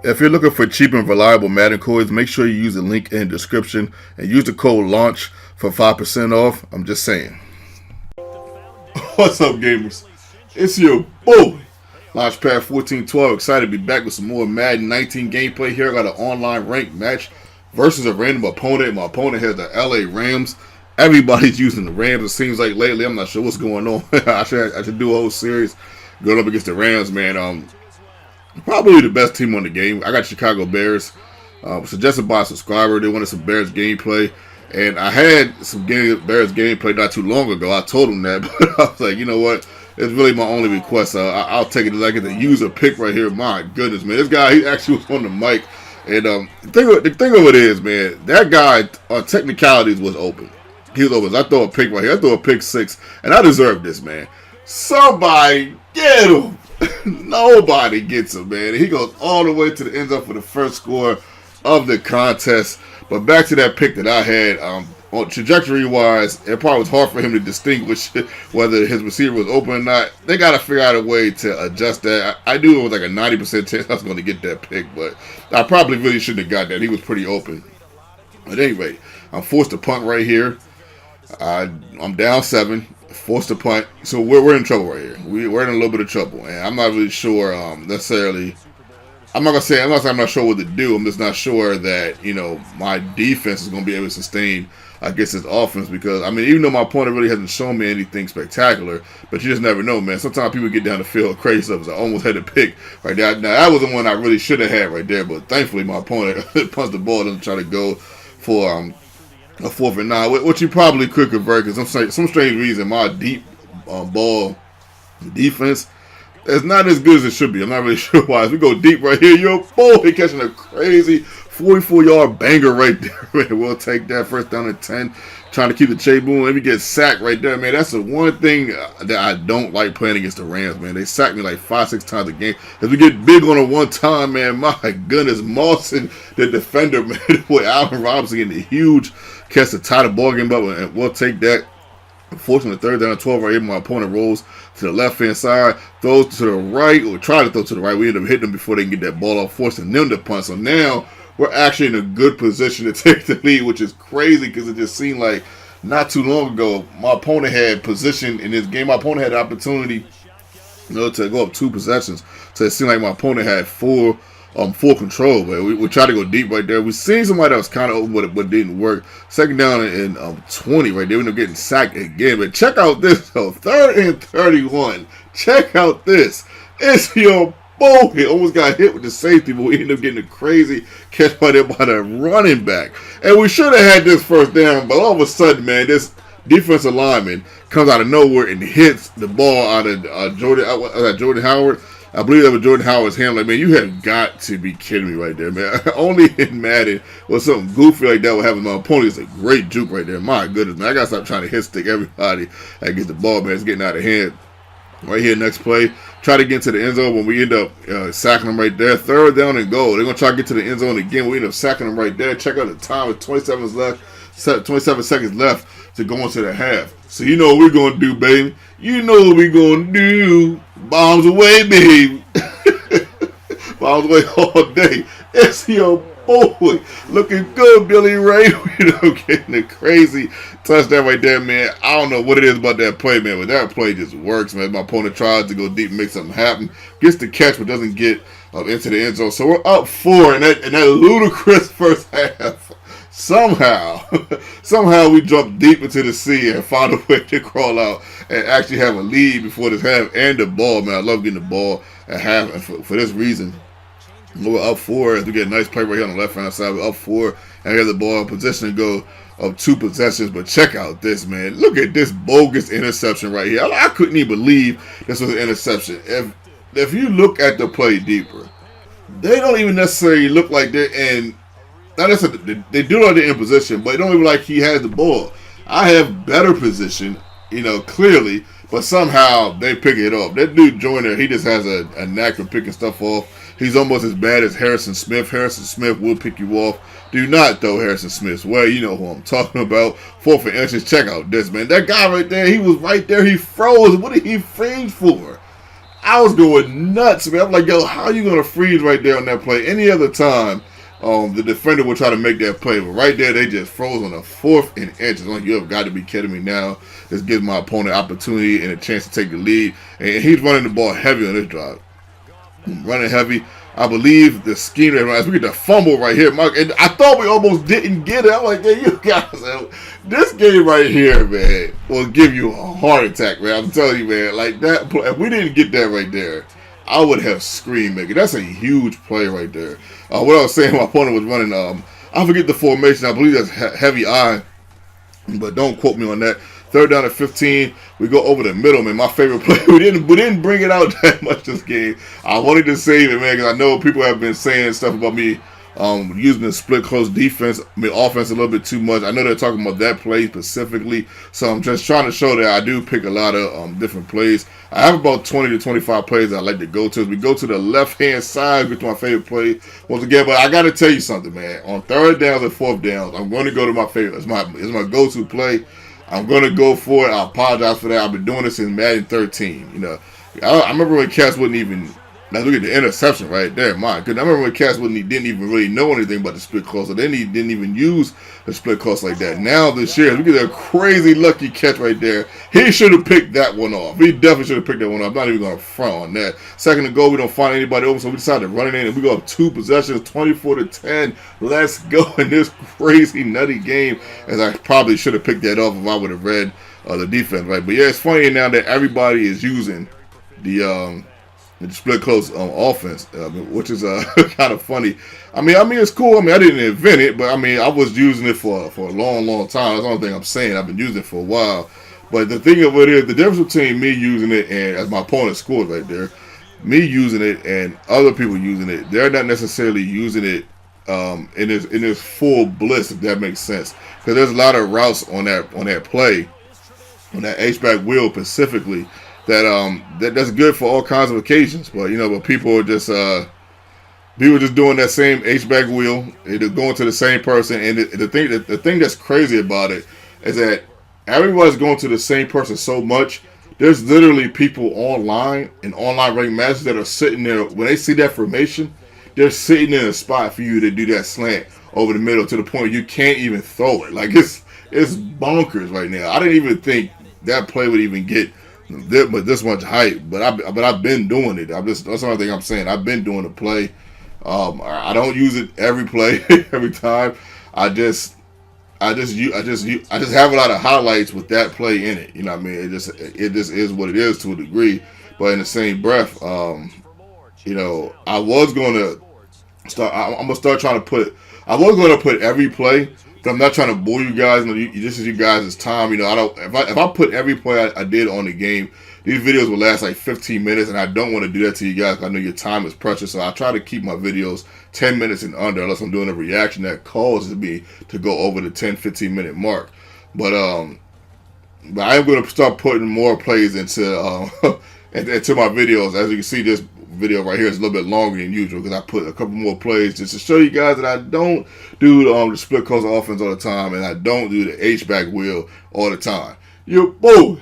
If you're looking for cheap and reliable Madden coins, make sure you use the link in the description and use the code LAUNCH for 5% off. I'm just saying. What's up, gamers? It's your boy, Launchpad 1412. Excited to be back with some more Madden 19 gameplay here. I got an online ranked match versus a random opponent. My opponent has the LA Rams. Everybody's using the Rams, it seems like lately. I'm not sure what's going on. I should do a whole series going up against the Rams, man. Probably the best team on the game. I got Chicago Bears. Suggested by a subscriber. They wanted some Bears gameplay. And I had some Bears gameplay not too long ago. I told them that. But I was like, you know what? It's really my only request. I'll take it as I get the user pick right here. My goodness, man. This guy, he actually was on the mic. And the thing of it is, man, that guy on technicalities was open. He was open. I throw a pick right here. I throw a pick 6. And I deserve this, man. Somebody get him. Nobody gets him, man. He goes all the way to the end zone for the first score of the contest. But back to that pick that I had, on trajectory-wise, it probably was hard for him to distinguish whether his receiver was open or not. They got to figure out a way to adjust that. I knew it was like a 90% chance I was going to get that pick, but I probably really shouldn't have got that. He was pretty open. At any rate, I'm forced to punt right here. I'm down 7. Forced to punt, so we're in trouble right here. We're in a little bit of trouble, and I'm not really sure necessarily. I'm not sure what to do. I'm just not sure that my defense is going to be able to sustain against this offense because even though my opponent really hasn't shown me anything spectacular, but you just never know, man. Sometimes people get down the field crazy stuff. So I almost had a pick right there. Now that was the one I really should have had right there, but thankfully my opponent punched the ball and tried to go for a 4th and 9, which you probably could convert because some strange reason my deep ball defense is not as good as it should be. I'm not really sure why. As we go deep right here, your boy catching a crazy 44-yard banger right there. Man, we'll take that. First down and 10. Trying to keep the chain moving. Let me get sacked right there, man. That's the one thing that I don't like playing against the Rams, man. They sack me like 5-6 times a game. As we get big on a one time, man, my goodness. Mawson, the defender, man, with Allen Robinson getting a huge catch to tie the ball game up, and we'll take that. Unfortunately, 3rd down and 12 right here. My opponent rolls to the left-hand side, throws to the right, or try to throw to the right. We end up hitting them before they can get that ball off, forcing them to punt. So now we're actually in a good position to take the lead, which is crazy because it just seemed like not too long ago my opponent had position in this game. My opponent had the opportunity to go up 2 possessions. So it seemed like my opponent had full control, but we tried to go deep right there. We seen somebody that was kind of open, but it didn't work. 2nd down and 20 right there. We ended up getting sacked again. But check out this, though. 3rd and 31. Check out this. It's your boy. He almost got hit with the safety, but we ended up getting a crazy catch by the running back. And we should have had this 1st down, but all of a sudden, man, this defensive lineman comes out of nowhere and hits the ball out of Jordan Howard. I believe that was Jordan Howard's hand. Like, man, you have got to be kidding me right there, man. Only in Madden was something goofy like that would happen. My opponent is a great juke right there. My goodness, man. I got to stop trying to hit stick everybody that gets the ball, man. It's getting out of hand. Right here, next play. Try to get into the end zone when we end up sacking them right there. 3rd down and goal. They're going to try to get to the end zone again. We end up sacking them right there. Check out the time. It's 27 seconds left to go into the half. So you know what we're going to do, baby. You know what we're going to do. Bombs away, baby. Bombs away all day. It's your boy. Looking good, Billy Ray. Getting a crazy touchdown right there, man. I don't know what it is about that play, man, but that play just works, man. My opponent tries to go deep and make something happen. Gets the catch, but doesn't get into the end zone. So we're up 4 in that ludicrous first half. Somehow we jump deep into the sea and find a way to crawl out and actually have a lead before this half and the ball, man. I love getting the ball at half, and for this reason, we're up 4 as we get a nice play right here on the left-hand side. We're up 4 and we have the ball in position to go of 2 possessions. But check out this, man. Look at this bogus interception right here. I couldn't even believe this was an interception. If you look at the play deeper, they don't even necessarily look like they're in. Not necessarily, they do like they're in position, but it don't even like he has the ball. I have better position, clearly, but somehow they pick it off. That dude Joyner, he just has a knack for picking stuff off. He's almost as bad as Harrison Smith. Harrison Smith will pick you off. Do not throw Harrison Smith's way. You know who I'm talking about. 4th and inches. Check out this, man. That guy right there, he was right there. He froze. What did he freeze for? I was going nuts, man. I'm like, yo, how you gonna freeze right there on that play? Any other time, the defender would try to make that play, but right there they just froze on the 4th and inch. It's like, you have got to be kidding me now. This gives my opponent opportunity and a chance to take the lead, and he's running the ball heavy on this drive. Running heavy. I believe the scheme as we get the fumble right here, Mark, and I thought we almost didn't get it. I'm like, hey, you guys, this game right here, man, will give you a heart attack, man. I'm telling you, man, like that. If we didn't get that right there, I would have screamed, man. That's a huge play right there. What I was saying, my opponent was running. I forget the formation. I believe that's heavy eye, but don't quote me on that. 3rd down at 15. We go over the middle, man. My favorite play. We didn't bring it out that much this game. I wanted to save it, man, because I know people have been saying stuff about me using the split close defense, offense a little bit too much. I know they're talking about that play specifically, so I'm just trying to show that I do pick a lot of different plays. I have about 20 to 25 plays that I like to go to. As we go to the left-hand side, which is my favorite play once again. But I got to tell you something, man. On 3rd downs and 4th downs, I'm going to go to my favorite. It's my go-to play. I'm going to go for it. I apologize for that. I've been doing this since Madden 13. You know, I remember when cats wouldn't even. Now look at the interception right there. My goodness. I remember when cats didn't even really know anything about the split close. So they didn't even use the split close like that. Now this year, look at that crazy lucky catch right there. He should have picked that one off. He definitely should have picked that one off. I'm not even going to front on that. 2nd and goal, we don't find anybody open, so we decided to run it in, and we go up 2 possessions, 24-10. Let's go in this crazy nutty game. As I probably should have picked that off if I would have read the defense right. But yeah, it's funny now that everybody is using the split close offense, which is kind of funny. I mean, it's cool. I mean, I didn't invent it, but I mean, I was using it for a long, long time. That's the only thing I'm saying. I've been using it for a while. But the thing of it is, the difference between me using it and, as my opponent scored right there, me using it and other people using it, they're not necessarily using it in its full bliss, if that makes sense. Because there's a lot of routes on that play, on that H-back wheel specifically, that's good for all kinds of occasions. But but people are just doing that same H-back wheel. They're going to the same person, and the thing that's crazy about it is that everybody's going to the same person so much. There's literally people online in online ranked matches that are sitting there when they see that formation. They're sitting in a spot for you to do that slant over the middle to the point you can't even throw it. Like it's bonkers right now. I didn't even think that play would even get this much hype, but I've been doing it. That's the only thing I'm saying. I've been doing the play. I don't use it every play, every time. I just have a lot of highlights with that play in it. You know what I mean? It just is what it is to a degree. But in the same breath, I was going to start. I'm gonna start trying to put. I was going to put every play. But I'm not trying to bore you guys. This is you guys' time. I don't. If I put every play I did on the game, these videos will last like 15 minutes, and I don't want to do that to you guys. Because I know your time is precious, so I try to keep my videos 10 minutes and under, unless I'm doing a reaction that causes me to go over the 10-15 minute mark. But I am going to start putting more plays into into my videos. As you can see, this video right here is a little bit longer than usual because I put a couple more plays just to show you guys that I don't do the split close offense all the time, and I don't do the H-back wheel all the time. Boy.